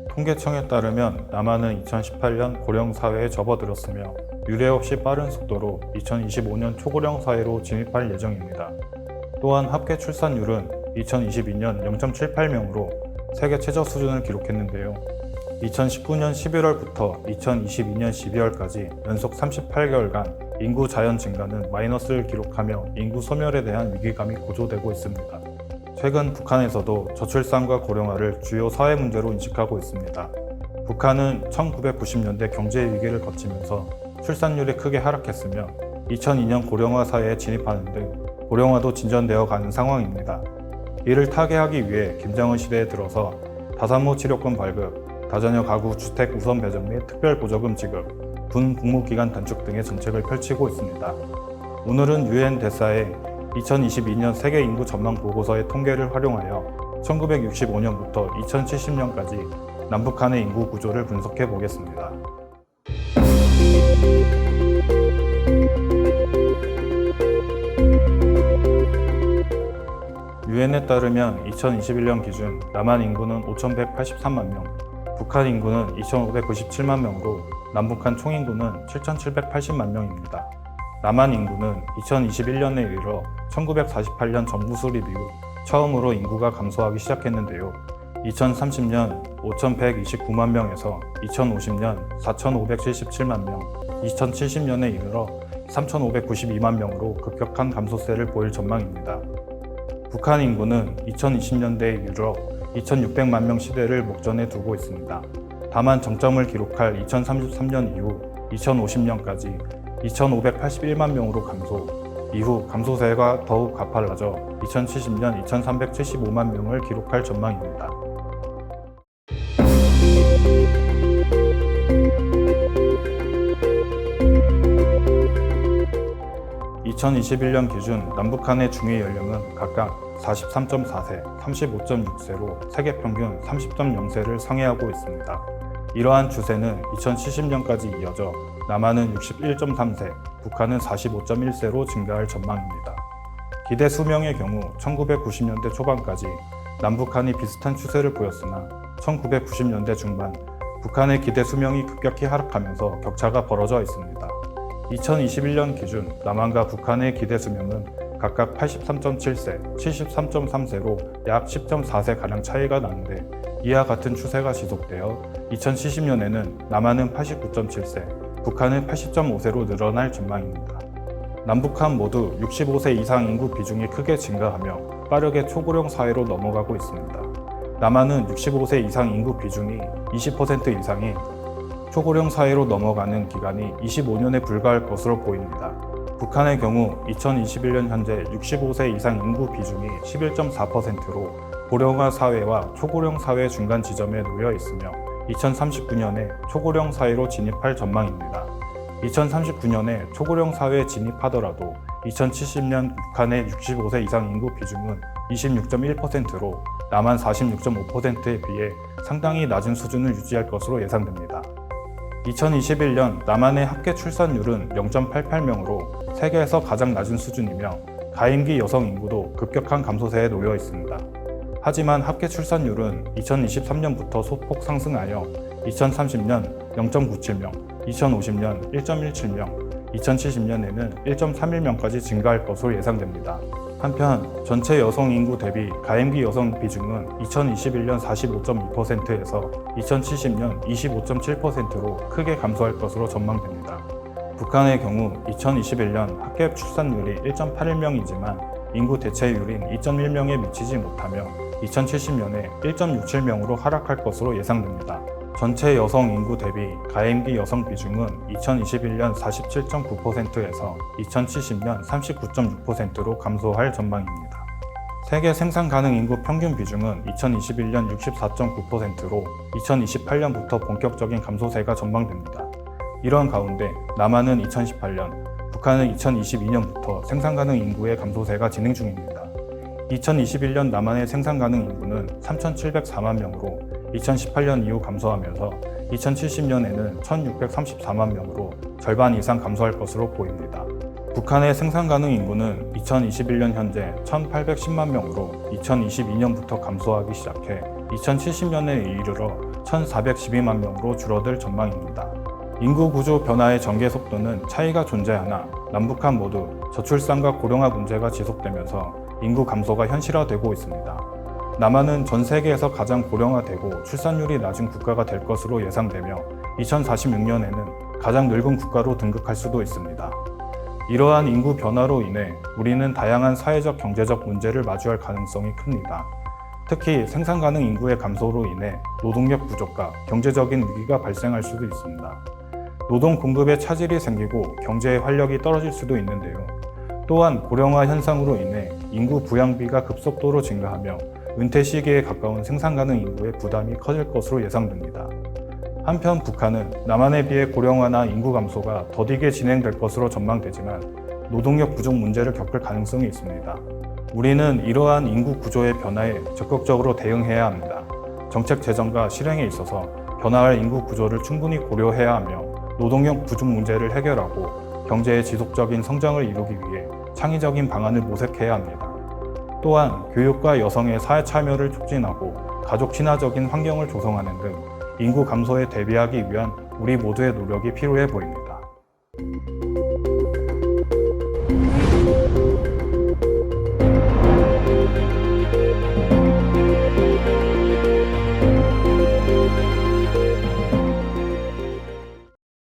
통계청에 따르면 남한은 2018년 고령 사회에 접어들었으며 유례 없이 빠른 속도로 2025년 초고령 사회로 진입할 예정입니다. 또한 합계 출산율은 2022년 0.78명으로 세계 최저 수준을 기록했는데요. 2019년 11월부터 2022년 12월까지 연속 38개월간 인구 자연 증가는 마이너스를 기록하며 인구 소멸에 대한 위기감이 고조되고 있습니다. 최근 북한에서도 저출산과 고령화를 주요 사회 문제로 인식하고 있습니다. 북한은 1990년대 경제 위기를 거치면서 출산율이 크게 하락했으며 2002년 고령화 사회에 진입하는 등 고령화도 진전되어 가는 상황입니다. 이를 타개하기 위해 김정은 시대에 들어서 다산모 치료권 발급, 다자녀 가구 주택 우선 배정 및 특별 보조금 지급, 군 복무기간 단축 등의 정책을 펼치고 있습니다. 오늘은 유엔 대사의 2022년 세계 인구 전망 보고서의 통계를 활용하여 1965년부터 2070년까지 남북한의 인구 구조를 분석해 보겠습니다. 유엔에 따르면 2021년 기준 남한 인구는 5,183만 명, 북한 인구는 2,597만 명으로 남북한 총인구는 7,780만 명입니다. 남한 인구는 2021년에 이르러 1948년 정부 수립 이후 처음으로 인구가 감소하기 시작했는데요. 2030년 5,129만 명에서 2050년 4,577만 명, 2070년에 이르러 3,592만 명으로 급격한 감소세를 보일 전망입니다. 북한 인구는 2020년대에 이르러 2,600만 명 시대를 목전에 두고 있습니다. 다만 정점을 기록할 2033년 이후 2050년까지 2,581만 명으로 감소, 이후 감소세가 더욱 가팔라져 2070년 2,375만 명을 기록할 전망입니다. (2021년) 기준 남북한의 중위 연령은 각각 43.4세, 35.6세로 세계 평균 30.0세를 상회하고 있습니다. 이러한 추세는 2070년까지 이어져 남한은 61.3세, 북한은 45.1세로 증가할 전망입니다. 기대 수명의 경우 1990년대 초반까지 남북한이 비슷한 추세를 보였으나 1990년대 중반 북한의 기대 수명이 급격히 하락하면서 격차가 벌어져 있습니다. 2021년 기준 남한과 북한의 기대 수명은 각각 83.7세, 73.3세로 약 10.4세가량 차이가 나는데 이와 같은 추세가 지속되어 2070년에는 남한은 89.7세, 북한은 80.5세로 늘어날 전망입니다. 남북한 모두 65세 이상 인구 비중이 크게 증가하며 빠르게 초고령 사회로 넘어가고 있습니다. 남한은 65세 이상 인구 비중이 20% 이상인 초고령 사회로 넘어가는 기간이 25년에 불과할 것으로 보입니다. 북한의 경우 2021년 현재 65세 이상 인구 비중이 11.4%로 고령화 사회와 초고령 사회 중간 지점에 놓여 있으며 2039년에 초고령 사회로 진입할 전망입니다. 2039년에 초고령 사회에 진입하더라도 2070년 북한의 65세 이상 인구 비중은 26.1%로 남한 46.5%에 비해 상당히 낮은 수준을 유지할 것으로 예상됩니다. 2021년 남한의 합계 출산율은 0.88명으로 세계에서 가장 낮은 수준이며 가임기 여성 인구도 급격한 감소세에 놓여 있습니다. 하지만 합계 출산율은 2023년부터 소폭 상승하여 2030년 0.97명, 2050년 1.17명, 2070년에는 1.31명까지 증가할 것으로 예상됩니다. 한편 전체 여성 인구 대비 가임기 여성 비중은 2021년 45.2%에서 2070년 25.7%로 크게 감소할 것으로 전망됩니다. 북한의 경우 2021년 합계 출산율이 1.81명이지만 인구 대체율인 2.1명에 미치지 못하며 2070년에 1.67명으로 하락할 것으로 예상됩니다. 전체 여성 인구 대비 가임기 여성 비중은 2021년 47.9%에서 2070년 39.6%로 감소할 전망입니다. 세계 생산 가능 인구 평균 비중은 2021년 64.9%로 2028년부터 본격적인 감소세가 전망됩니다. 이런 가운데 남한은 2018년, 북한은 2022년부터 생산 가능 인구의 감소세가 진행 중입니다. 2021년 남한의 생산 가능 인구는 3,704만 명으로 2018년 이후 감소하면서 2070년에는 1,634만 명으로 절반 이상 감소할 것으로 보입니다. 북한의 생산 가능 인구는 2021년 현재 1,810만 명으로 2022년부터 감소하기 시작해 2070년에 이르러 1,412만 명으로 줄어들 전망입니다. 인구 구조 변화의 전개 속도는 차이가 존재하나 남북한 모두 저출산과 고령화 문제가 지속되면서 인구 감소가 현실화되고 있습니다. 남한은 전 세계에서 가장 고령화되고 출산율이 낮은 국가가 될 것으로 예상되며 2046년에는 가장 늙은 국가로 등극할 수도 있습니다. 이러한 인구 변화로 인해 우리는 다양한 사회적 경제적 문제를 마주할 가능성이 큽니다. 특히 생산 가능 인구의 감소로 인해 노동력 부족과 경제적인 위기가 발생할 수도 있습니다. 노동 공급에 차질이 생기고 경제의 활력이 떨어질 수도 있는데요. 또한 고령화 현상으로 인해 인구 부양비가 급속도로 증가하며 은퇴 시기에 가까운 생산 가능 인구의 부담이 커질 것으로 예상됩니다. 한편 북한은 남한에 비해 고령화나 인구 감소가 더디게 진행될 것으로 전망되지만 노동력 부족 문제를 겪을 가능성이 있습니다. 우리는 이러한 인구 구조의 변화에 적극적으로 대응해야 합니다. 정책 제정과 실행에 있어서 변화할 인구 구조를 충분히 고려해야 하며 노동력 부족 문제를 해결하고 경제의 지속적인 성장을 이루기 위해 창의적인 방안을 모색해야 합니다. 또한 교육과 여성의 사회 참여를 촉진하고 가족 친화적인 환경을 조성하는 등 인구 감소에 대비하기 위한 우리 모두의 노력이 필요해 보입니다.